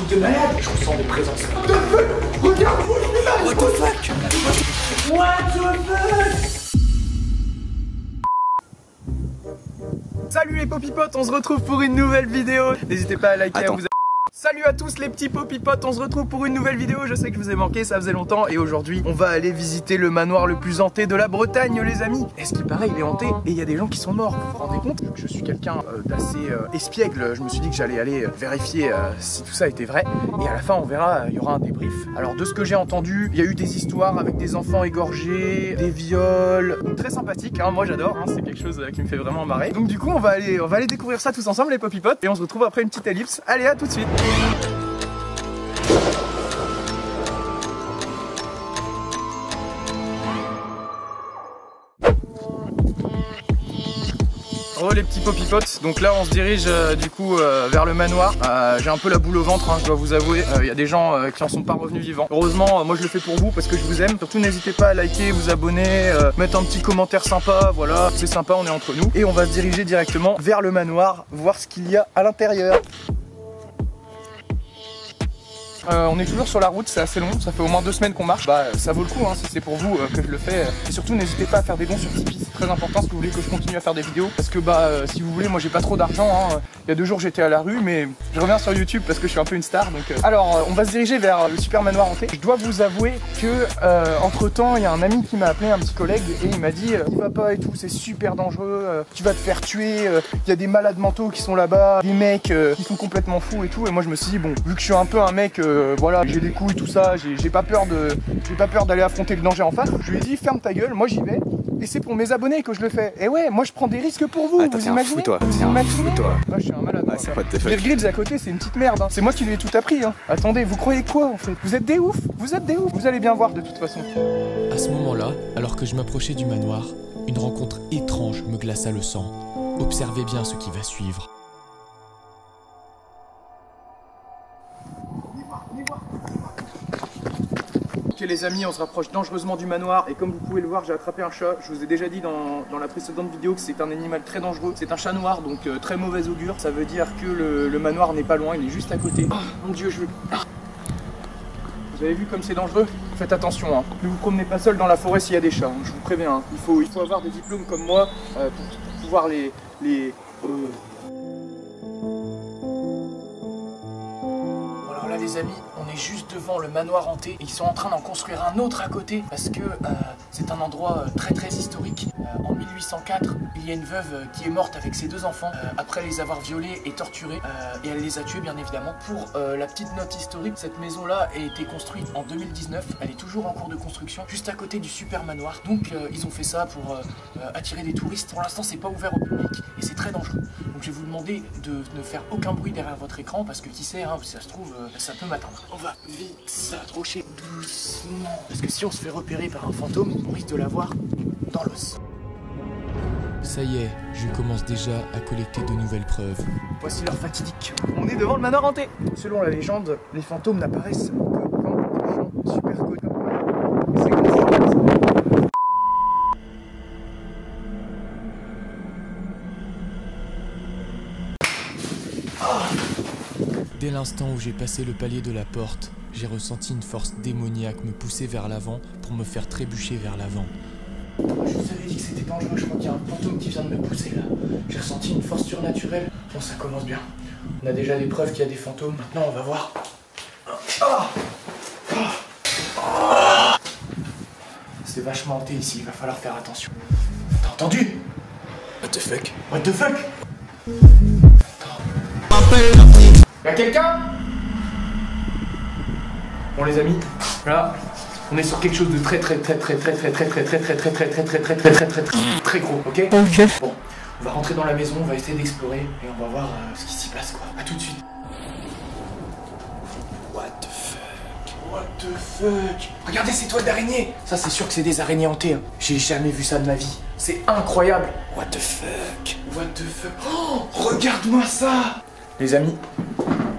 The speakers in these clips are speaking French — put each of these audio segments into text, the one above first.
truc de malade. Je ressens des présences. What the fuck? Regarde, what the fuck? What the fuck? Salut les popipotes, on se retrouve pour une nouvelle vidéo. N'hésitez pas à liker, à vous. Salut à tous les petits popipotes, on se retrouve pour une nouvelle vidéo. Je sais que je vous ai manqué, ça faisait longtemps. Et aujourd'hui, on va aller visiter le manoir le plus hanté de la Bretagne, les amis. Et ce qui paraît, il est hanté et il y a des gens qui sont morts. Vous vous rendez compte? Vu que je suis quelqu'un d'assez espiègle, je me suis dit que j'allais aller vérifier si tout ça était vrai. Et à la fin, on verra, il y aura un débrief. Alors de ce que j'ai entendu, il y a eu des histoires avec des enfants égorgés, des viols. Très sympathique, hein, moi j'adore, hein, c'est quelque chose qui me fait vraiment marrer. Donc du coup, on va aller découvrir ça tous ensemble, les popipotes. Et on se retrouve après une petite ellipse. Allez, à tout de suite. Oh les petits popipotes, donc là on se dirige du coup vers le manoir. J'ai un peu la boule au ventre, hein, je dois vous avouer. Il y a des gens qui en sont pas revenus vivants. Heureusement, moi je le fais pour vous parce que je vous aime. Surtout n'hésitez pas à liker, vous abonner, mettre un petit commentaire sympa, voilà, c'est sympa, on est entre nous. Et on va se diriger directement vers le manoir, voir ce qu'il y a à l'intérieur. On est toujours sur la route, c'est assez long, ça fait au moins 2 semaines qu'on marche. Bah ça vaut le coup, hein, si c'est pour vous que je le fais. Et surtout n'hésitez pas à faire des dons sur Tipeee, c'est très important si vous voulez que je continue à faire des vidéos. Parce que si vous voulez, moi j'ai pas trop d'argent, hein. Il y a 2 jours j'étais à la rue, mais je reviens sur YouTube parce que je suis un peu une star. Donc, Alors on va se diriger vers le super manoir hanté. Je dois vous avouer que entre temps il y a un ami qui m'a appelé, un petit collègue, et il m'a dit il va pas et tout, c'est super dangereux, tu vas te faire tuer, il y a des malades mentaux qui sont là-bas, des mecs qui sont complètement fous et tout. Et moi je me suis dit bon, vu que je suis un peu un mec voilà, j'ai des couilles, tout ça, j'ai pas peur d'aller affronter le danger en face. Je lui ai dit ferme ta gueule, moi j'y vais. Et c'est pour mes abonnés que je le fais. Et ouais, moi je prends des risques pour vous. Attends, vous imaginez? Fous-toi. Vous imaginez? Moi je suis un malade. Ah, c'est pas de Bear Grylls à côté, c'est une petite merde. Hein. C'est moi qui lui ai tout appris. Hein. Attendez, vous croyez quoi en fait? Vous êtes des oufs? Vous êtes des oufs? Vous allez bien voir de toute façon. À ce moment-là, alors que je m'approchais du manoir, une rencontre étrange me glaça le sang. Observez bien ce qui va suivre. Ok les amis, on se rapproche dangereusement du manoir et comme vous pouvez le voir, j'ai attrapé un chat. Je vous ai déjà dit dans la précédente vidéo que c'est un animal très dangereux. C'est un chat noir, donc très mauvais augure. Ça veut dire que le manoir n'est pas loin, il est juste à côté. Oh mon dieu, je veux... Vous avez vu comme c'est dangereux? Faites attention, hein. Ne vous promenez pas seul dans la forêt s'il y a des chats, hein. Je vous préviens. Hein. Il faut avoir des diplômes comme moi pour pouvoir les Là les amis, on est juste devant le manoir hanté et ils sont en train d'en construire un autre à côté parce que c'est un endroit très historique. En 1804, il y a une veuve qui est morte avec ses 2 enfants après les avoir violés et torturés et elle les a tués bien évidemment. Pour la petite note historique, cette maison là a été construite en 2019, elle est toujours en cours de construction juste à côté du super manoir. Donc ils ont fait ça pour attirer des touristes. Pour l'instant c'est pas ouvert au public et c'est très dangereux. Donc je vais vous demander de ne faire aucun bruit derrière votre écran parce que qui sait, hein, si ça se trouve ça peut m'attendre. On va vite s'approcher doucement. Parce que si on se fait repérer par un fantôme, on risque de l'avoir dans l'os. Ça y est, je commence déjà à collecter de nouvelles preuves. Voici l'heure fatidique. On est devant le manoir hanté. Selon la légende, les fantômes n'apparaissent que quand des gens super connus. C'est comme ça. Dès l'instant où j'ai passé le palier de la porte, j'ai ressenti une force démoniaque me pousser vers l'avant pour me faire trébucher vers l'avant. Je vous avais dit que c'était dangereux, je crois qu'il y a un fantôme qui vient de me pousser là. J'ai ressenti une force surnaturelle. Bon, ça commence bien. On a déjà des preuves qu'il y a des fantômes. Maintenant, on va voir. C'est vachement hanté ici, il va falloir faire attention. T'as entendu? What the fuck? What the fuck? Y'a quelqu'un? Bon les amis, là, on est sur quelque chose de très gros, ok? Bon, on va rentrer dans la maison, on va essayer d'explorer et on va voir ce qui s'y passe quoi. A tout de suite. What the fuck? What the fuck? Regardez ces toiles d'araignées. Ça c'est sûr que c'est des araignées hantées, hein. J'ai jamais vu ça de ma vie. C'est incroyable. What the fuck? What the fuck? Oh, regarde-moi ça. Les amis,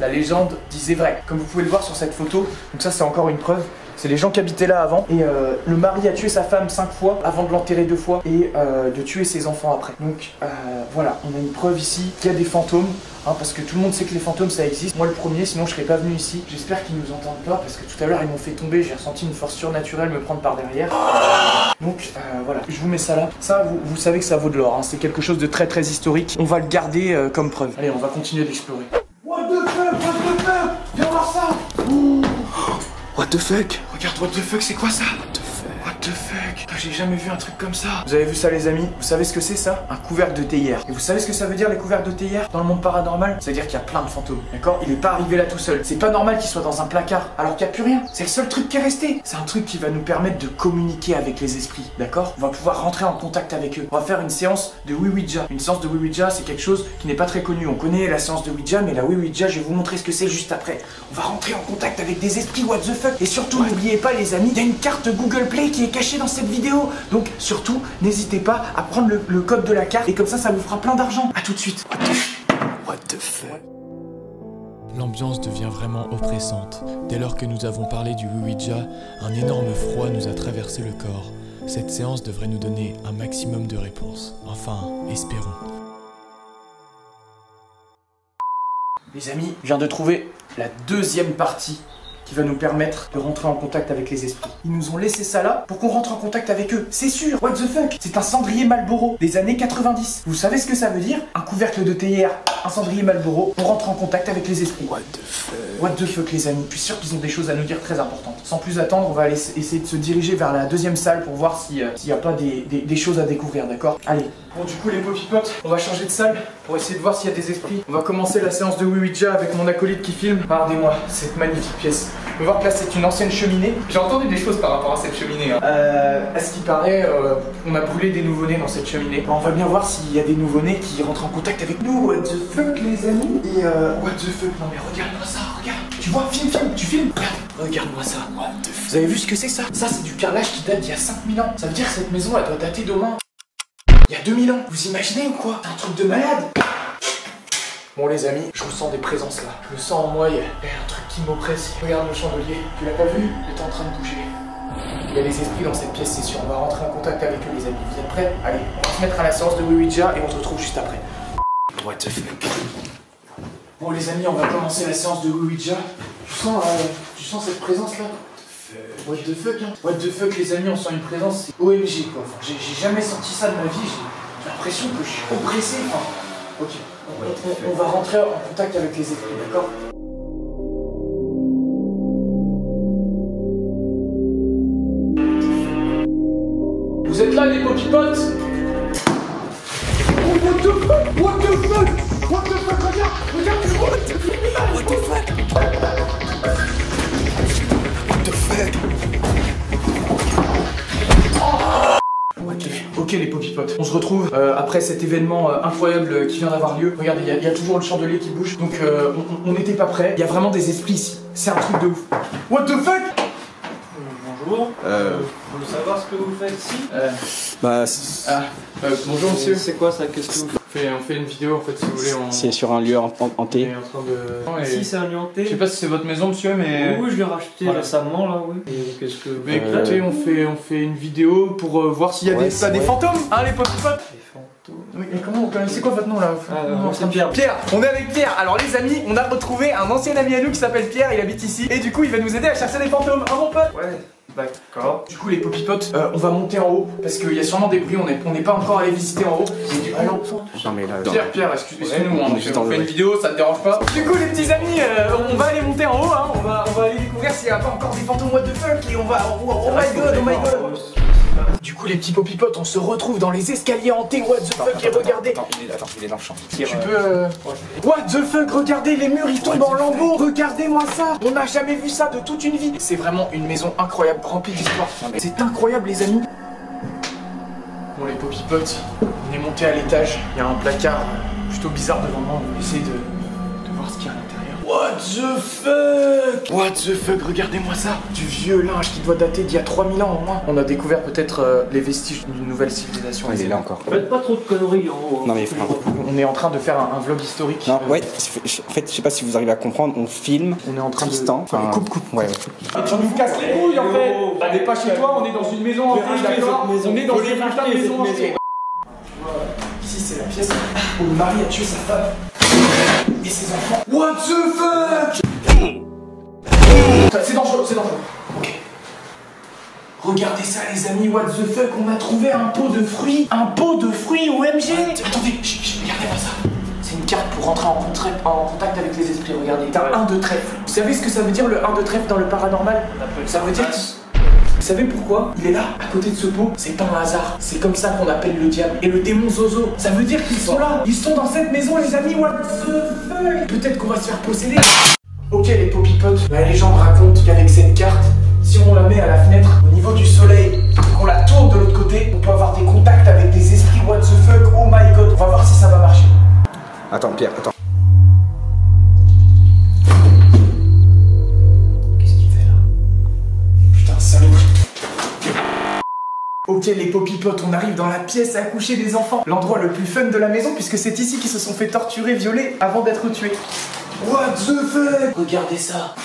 la légende disait vrai. Comme vous pouvez le voir sur cette photo, donc ça c'est encore une preuve, C'est les gens qui habitaient là avant. Et le mari a tué sa femme 5 fois avant de l'enterrer 2 fois et de tuer ses enfants après. Donc voilà, on a une preuve ici qu'il y a des fantômes. Hein, parce que tout le monde sait que les fantômes ça existe. Moi le premier, sinon je serais pas venu ici. J'espère qu'ils nous entendent pas parce que tout à l'heure ils m'ont fait tomber. J'ai ressenti une force surnaturelle me prendre par derrière. Donc voilà, je vous mets ça là. Ça, vous savez que ça vaut de l'or. Hein. C'est quelque chose de très historique. On va le garder comme preuve. Allez, on va continuer d'explorer. What the fuck? What the fuck? Viens voir ça. Ouh. What the fuck? Regarde, what the fuck, c'est quoi ça? What the fuck? J'ai jamais vu un truc comme ça. Vous avez vu ça les amis? Vous savez ce que c'est ça? Un couvercle de théière. Et vous savez ce que ça veut dire les couvercles de théière dans le monde paranormal? Ça veut dire qu'il y a plein de fantômes, d'accord? Il est pas arrivé là tout seul. C'est pas normal qu'il soit dans un placard alors qu'il n'y a plus rien. C'est le seul truc qui est resté. C'est un truc qui va nous permettre de communiquer avec les esprits, d'accord? On va pouvoir rentrer en contact avec eux. On va faire une séance de Ouija. Une séance de Ouija, c'est quelque chose qui n'est pas très connu. On connaît la séance de Ouija, mais la Ouija, je vais vous montrer ce que c'est juste après. On va rentrer en contact avec des esprits, what the fuck? Et surtout, n'oubliez pas les amis, il y a une carte Google Play qui est cachée dans cette vidéo. Donc surtout, n'hésitez pas à prendre le code de la carte et comme ça vous fera plein d'argent. A tout de suite. What the fuck? L'ambiance devient vraiment oppressante. Dès lors que nous avons parlé du Ouija, un énorme froid nous a traversé le corps. Cette séance devrait nous donner un maximum de réponses. Enfin, espérons. Les amis, je viens de trouver la deuxième partie qui va nous permettre de rentrer en contact avec les esprits. Ils nous ont laissé ça là pour qu'on rentre en contact avec eux. C'est sûr. What the fuck? C'est un cendrier Marlboro des années 90. Vous savez ce que ça veut dire? Un couvercle de théière, un cendrier Marlboro, on rentre en contact avec les esprits. What the fuck? What the fuck les amis? Je suis sûr qu'ils ont des choses à nous dire très importantes. Sans plus attendre, on va aller essayer de se diriger vers la deuxième salle pour voir s'il n'y a pas des choses à découvrir, d'accord? Allez. Bon du coup les popipotes, on va changer de salle pour essayer de voir s'il y a des esprits. On va commencer la séance de Ouija avec mon acolyte qui filme. Regardez-moi cette magnifique pièce. On va voir que là c'est une ancienne cheminée. J'ai entendu des choses par rapport à cette cheminée. Hein. À ce qui paraît, on a brûlé des nouveau-nés dans cette cheminée. On va bien voir s'il y a des nouveau-nés qui rentrent en contact avec nous. What the fuck les amis? Et what the fuck? Non mais regarde-moi ça, regarde. Tu vois, filme, tu filmes. Regarde-moi ça. What the fuck? Vous avez vu ce que c'est ça? Ça c'est du carrelage qui date d'il y a 5000 ans. Ça veut dire que cette maison elle doit dater d'au moins il y a 2000 ans. Vous imaginez ou quoi? C'est un truc de malade. Bon les amis, je ressens des présences là. Je le sens en moi, il y a un truc qui m'oppresse. Regarde le chandelier, tu l'as pas vu? Il est en train de bouger. Il y a des esprits dans cette pièce, c'est sûr. On va rentrer en contact avec eux les amis. Vous êtes prêts? Allez, on va se mettre à la séance de Ouija et on se retrouve juste après. What the fuck? Bon les amis, on va commencer la séance de Ouija. Tu sens cette présence là? What the fuck hein? What the fuck les amis, on sent une présence, c'est OMG quoi. Enfin, j'ai jamais senti ça de ma vie, j'ai l'impression que je suis oppressé. Enfin, ok, on va rentrer en contact avec les esprits, d'accord? Vous êtes là les popipotes? Oh, what the fuck? What the fuck? What the fuck? Regarde, what the fuck? What the fuck? Ok les popipotes, on se retrouve après cet événement incroyable qui vient d'avoir lieu. Regardez, il y a toujours le chandelier qui bouge, donc on n'était pas prêts. Il y a vraiment des esprits ici, c'est un truc de ouf. What the fuck? Bonjour. Vous voulez savoir ce que vous faites ici? Bonjour monsieur. C'est quoi ça? Qu'est-ce que vous faites? On fait une vidéo en fait si vous voulez. C'est sur un lieu hanté. Si c'est un lieu hanté. Je sais pas si c'est votre maison monsieur mais... Oui je l'ai racheté récemment là oui. Et qu'est-ce que... Mais écoutez on fait une vidéo pour voir s'il y a des fantômes. Hein les popipotes? Des fantômes. Oui et comment c'est quoi votre nom là? C'est Pierre. Pierre, on est avec Pierre. Alors les amis, on a retrouvé un ancien ami à nous qui s'appelle Pierre, il habite ici. Et du coup il va nous aider à chercher des fantômes, hein mon pote? Ouais. D'accord. Du coup les popipotes, on va monter en haut parce qu'il y a sûrement des bruits, on n'est pas encore allé visiter en haut. Et du coup, Non mais là... Pierre, excuse-nous, on fait une vidéo, ça te dérange pas? Du coup les petits amis, on va aller monter en haut, hein, on va aller découvrir s'il n'y a pas encore des fantômes what the fuck et on va... Oh my god. Du coup les petits popipotes, on se retrouve dans les escaliers hantés, what the fuck, et regardez. Attends, il est dans le champ. Tu peux... What the fuck, regardez les murs, ils tombent en lambeaux. Regardez-moi ça. On n'a jamais vu ça de toute une vie. C'est vraiment une maison incroyable, remplie d'histoire. C'est incroyable les amis. Bon les popipotes, on est monté à l'étage. Il y a un placard plutôt bizarre devant moi. On va essayer de voir ce qu'il y a à l'intérieur. What the fuck? What the fuck? Regardez-moi ça. Du vieux linge qui doit dater d'il y a 3000 ans au moins. On a découvert peut-être les vestiges d'une nouvelle civilisation. Il est là encore. Faites pas trop de conneries en haut. Non mais frère. On est en train de faire un vlog historique. Non, ouais, en fait, je sais pas si vous arrivez à comprendre, on filme. On est en train de... Tristan. Enfin, coupe. Ouais. Tu nous casses les couilles en fait. On n'est pas chez toi, on est dans une maison hantée, d'accord? On est dans une putain de maison hantée. Ici c'est la pièce où le mari a tué sa femme et ses enfants. What the fuck? C'est dangereux, c'est dangereux. Ok. Regardez ça les amis, what the fuck? On a trouvé un pot de fruits. Un pot de fruits OMG. Attendez, regardez-moi ça. C'est une carte pour rentrer en contact avec les esprits, regardez. T'as un de trèfle. Vous savez ce que ça veut dire le 1 de trèfle dans le paranormal? Ça veut dire... Vous savez pourquoi il est là, à côté de ce pot? C'est pas un hasard, c'est comme ça qu'on appelle le diable. Et le démon Zozo, ça veut dire qu'ils sont là. Ils sont dans cette maison les amis, what the fuck? Peut-être qu'on va se faire posséder. Ok les popipotes, la légende raconte qu'avec cette carte, si on la met à la fenêtre, au niveau du soleil, qu'on la tourne de l'autre côté, on peut avoir des contacts avec des esprits, what the fuck, oh my god. On va voir si ça va marcher. Attends Pierre, attends. Ok les popipotes, on arrive dans la pièce à accoucher des enfants. L'endroit le plus fun de la maison puisque c'est ici qu'ils se sont fait torturer, violer avant d'être tués. What the fuck? Regardez ça.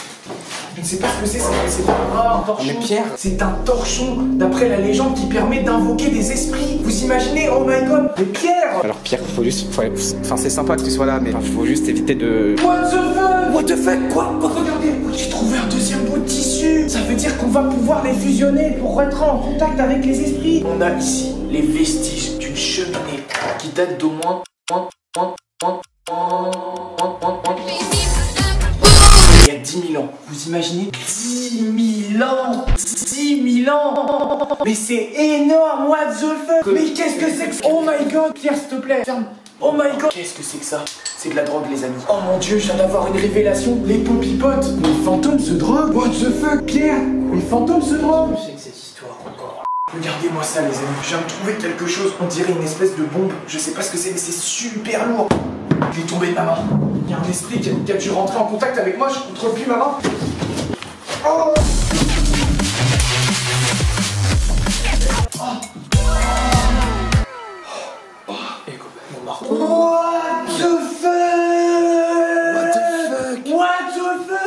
Je ne sais pas ce que c'est un torchon. Mais Pierre, c'est un torchon d'après la légende qui permet d'invoquer des esprits. Vous imaginez? Oh my god. Mais Pierre! alors Pierre, enfin c'est sympa que tu sois là, mais faut juste éviter de... What the fuck? What the fuck? Quoi? Regardez, j'ai trouvé un deuxième bout de tissu. Ça veut dire qu'on va pouvoir les fusionner pour rentrer en contact avec les esprits. On a ici les vestiges d'une cheminée qui date d'au moins... il y a 10 000 ans. Vous imaginez? 10 000 ans! 10 000 ans! Mais c'est énorme! What the fuck? Mais qu'est-ce que c'est que ça? Oh my god! Pierre, s'il te plaît, ferme! Oh my god! Qu'est-ce que c'est que ça? C'est de la drogue, les amis. Oh mon dieu, je viens d'avoir une révélation. Les popipotes! Les fantômes se droguent! What the fuck, Pierre? Les fantômes se droguent! Je sais que cette histoire encore. Regardez-moi ça, les amis. Je viens de trouver quelque chose. On dirait une espèce de bombe. Je sais pas ce que c'est, mais c'est super lourd. Il est tombé de ma main. Il y a un esprit qui a dû rentrer en contact avec moi. Je contrôle plus ma main. Oh! Et mon marteau. What the fuck? What the fuck?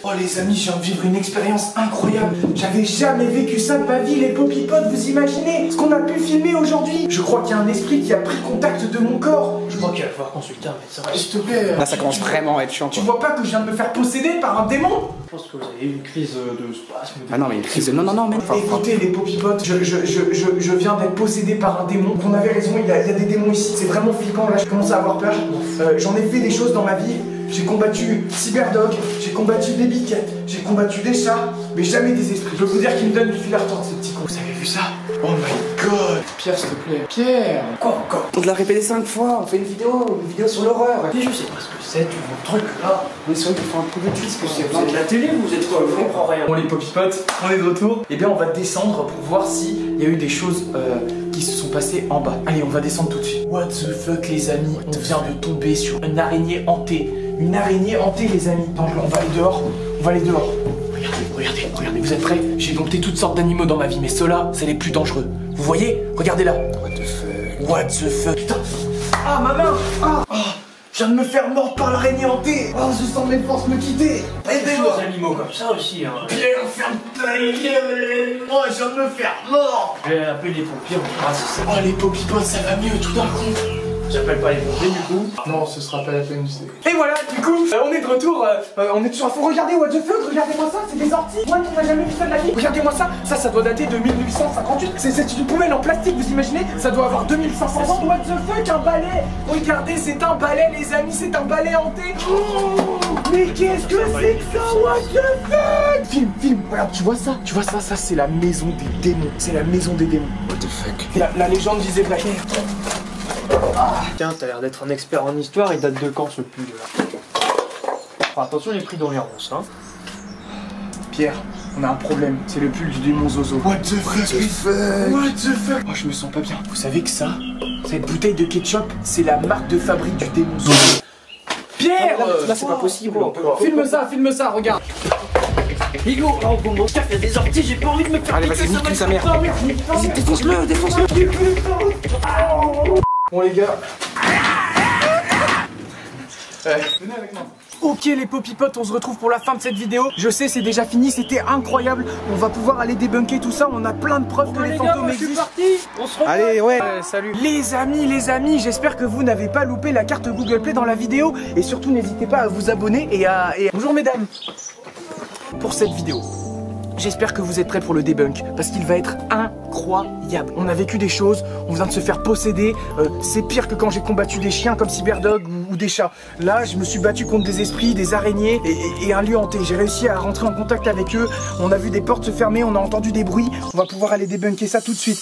Oh les amis, je viens de vivre une expérience incroyable. J'avais jamais vécu ça de ma vie, les popipotes. Vous imaginez ce qu'on a pu filmer aujourd'hui? Je crois qu'il y a un esprit qui a pris contact de mon corps. Je crois qu'il va falloir consulter un médecin. S'il te plaît. Là ça commence vraiment à être chiant Tu quoi. vois pas que je viens de me faire posséder par un démon? Je pense que vous avez eu une crise de spasme. Ah non mais une crise de... Non mais... Écoutez les popipotes, je viens d'être possédé par un démon. On avait raison, il y a des démons ici. C'est vraiment flippant là, je commence à avoir peur. J'en ai fait des choses dans ma vie. J'ai combattu Cyberdog, j'ai combattu des biquettes, j'ai combattu des chats, mais jamais des esprits. Je peux vous dire qu'ils me donnent du fil à retordre ces petits cons. Vous avez vu ça? Oh my god! Pierre, s'il te plaît. Pierre! Quoi encore? On te l'a répété 5 fois, on fait une vidéo sur l'horreur. Mais je sais pas ce que c'est, tout votre truc là. Mais c'est vrai qu'il faut un peu de twist que c'est. Vous êtes la télé, vous êtes quoi? Je comprends rien. Bon les popipotes, on est de retour. Et bien on va descendre pour voir s'il y a eu des choses qui se sont passées en bas. Allez, on va descendre tout de suite. What the fuck les amis? On vient de tomber sur une araignée hantée. Une araignée hantée les amis. Donc on va aller dehors. On va aller dehors. Regardez, vous êtes prêts? J'ai dompté toutes sortes d'animaux dans ma vie, mais ceux-là, c'est les plus dangereux. Vous voyez? Regardez là. What the fuck? Putain. Ah ma main! Ah! Je viens de me faire mordre par l'araignée hantée. Oh, je sens mes forces me quitter. Aidez-moi aux animaux comme ça aussi. Hein. Pierre, ferme ta gueule. Oh, je viens de me faire mordre. Je vais appeler les pompiers, on verra si c'est... Oh, les popipotes, ça va mieux tout d'un coup. J'appelle pas les pompiers du coup. Non, ce sera pas la peine, tu sais. Et voilà, du coup, on est de retour. On est toujours à fond. Regardez, what the fuck, regardez-moi ça, c'est des orties. Moi qui n'ai jamais vu ça de la vie. Regardez-moi ça, ça doit dater de 1858. C'est une poubelle en plastique, vous imaginez? Ça doit avoir 2500 ans. What the fuck, un balai. Regardez, c'est un balai, les amis, c'est un balai hanté. Oh, mais qu'est-ce que c'est que ça? What the fuck? Film, regarde, tu vois ça? Ça c'est la maison des démons. C'est la maison des démons. What the fuck? La légende disait Black. Ah. Tiens, t'as l'air d'être un expert en histoire, il date de quand ce pull là? Enfin, attention, il est pris dans les ronces, hein. Pierre, on a un problème, c'est le pull du démon Zozo. What the fuck? Oh, je me sens pas bien. Vous savez que ça, cette bouteille de ketchup, c'est la marque de fabrique du démon Zozo. Pierre! là c'est pas possible. Filme ça, regarde. Hugo, oh bon mon café, il y a des orties, j'ai pas envie de me faire. Allez, vas-y, nique sa mère. Vas-y, défonce-le, défonce-le. Bon les gars. Venez avec moi. Ok les popipotes, on se retrouve pour la fin de cette vidéo. Je sais c'est déjà fini, c'était incroyable. On va pouvoir aller débunker tout ça, on a plein de preuves que les fantômes existent. On se revoit. Allez, ouais. Salut. Les amis, j'espère que vous n'avez pas loupé la carte Google Play dans la vidéo. Et surtout n'hésitez pas à vous abonner et à... Bonjour mesdames. Pour cette vidéo, j'espère que vous êtes prêts pour le debunk, parce qu'il va être incroyable. On a vécu des choses, on vient de se faire posséder, c'est pire que quand j'ai combattu des chiens comme Cyberdog ou des chats. Là, je me suis battu contre des esprits, des araignées et un lieu hanté. J'ai réussi à rentrer en contact avec eux, on a vu des portes se fermer, on a entendu des bruits. On va pouvoir aller débunker ça tout de suite.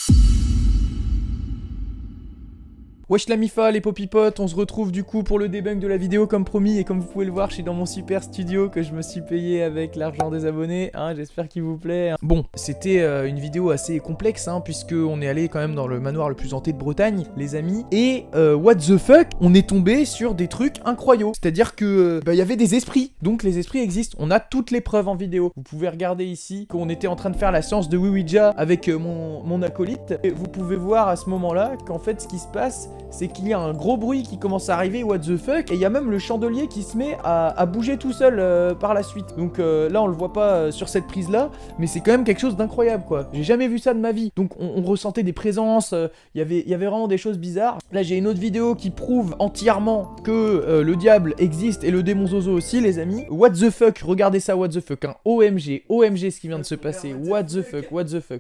Wesh la mifa, les popipotes, on se retrouve du coup pour le debunk de la vidéo comme promis. Et comme vous pouvez le voir, je suis dans mon super studio que je me suis payé avec l'argent des abonnés, hein, j'espère qu'il vous plaît. Bon, c'était une vidéo assez complexe, hein, puisque on est allé quand même dans le manoir le plus hanté de Bretagne, les amis. Et what the fuck, on est tombé sur des trucs incroyables. C'est-à-dire que y avait des esprits, donc les esprits existent. On a toutes les preuves en vidéo. Vous pouvez regarder ici qu'on était en train de faire la séance de Ouija avec mon acolyte. Et vous pouvez voir à ce moment-là qu'en fait ce qui se passe, c'est qu'il y a un gros bruit qui commence à arriver, what the fuck, et il y a même le chandelier qui se met à bouger tout seul par la suite. Donc là on le voit pas sur cette prise là, mais c'est quand même quelque chose d'incroyable quoi. J'ai jamais vu ça de ma vie. Donc on ressentait des présences, il y avait vraiment des choses bizarres. Là j'ai une autre vidéo qui prouve entièrement que le diable existe et le démon Zozo aussi les amis. What the fuck, regardez ça, what the fuck, hein. OMG ce qui vient de se passer, what the fuck,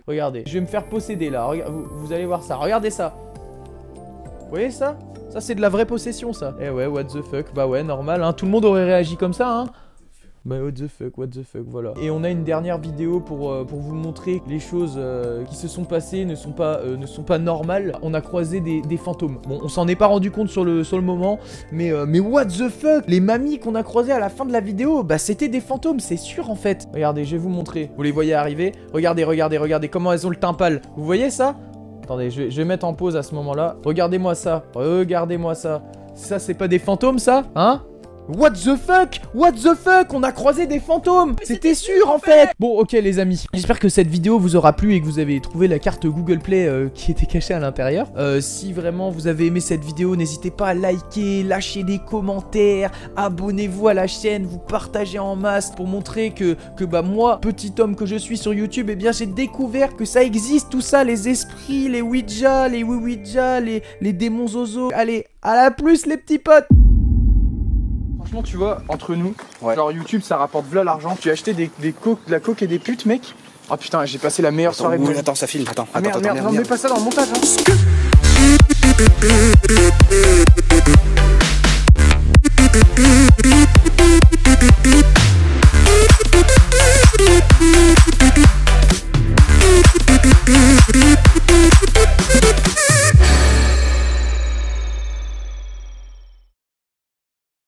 regardez. Je vais me faire posséder là, vous allez voir ça, regardez ça. Vous voyez ça? Ça c'est de la vraie possession ça. Eh ouais, what the fuck, bah ouais, normal, hein. Tout le monde aurait réagi comme ça, hein. Bah what the fuck, voilà. Et on a une dernière vidéo pour vous montrer que les choses qui se sont passées ne sont pas normales. On a croisé des fantômes. Bon, on s'en est pas rendu compte sur le moment, mais what the fuck, les mamies qu'on a croisées à la fin de la vidéo, bah c'était des fantômes, c'est sûr en fait. Regardez, je vais vous montrer. Vous les voyez arriver? Regardez comment elles ont le teint pâle. Vous voyez ça? Attendez, je vais mettre en pause à ce moment-là. Regardez-moi ça. Ça, c'est pas des fantômes, ça? Hein? What the fuck? On a croisé des fantômes. C'était sûr en fait. Bon ok les amis, j'espère que cette vidéo vous aura plu et que vous avez trouvé la carte Google Play qui était cachée à l'intérieur. Si vraiment vous avez aimé cette vidéo, n'hésitez pas à liker, lâcher des commentaires, abonnez-vous à la chaîne, vous partagez en masse pour montrer que bah moi, petit homme que je suis sur YouTube, eh bien j'ai découvert que ça existe tout ça, les esprits, les Ouija, les Ouija, les démons Zozo. Allez, à la plus les petits potes. Franchement, tu vois, entre nous, ouais. Genre YouTube ça rapporte v'là l'argent. Tu as acheté de la coke et des putes, mec. Oh putain, j'ai passé la meilleure soirée de ma vie. Attends, ça filme, attends. Merde, non, mets pas ça dans le montage, hein.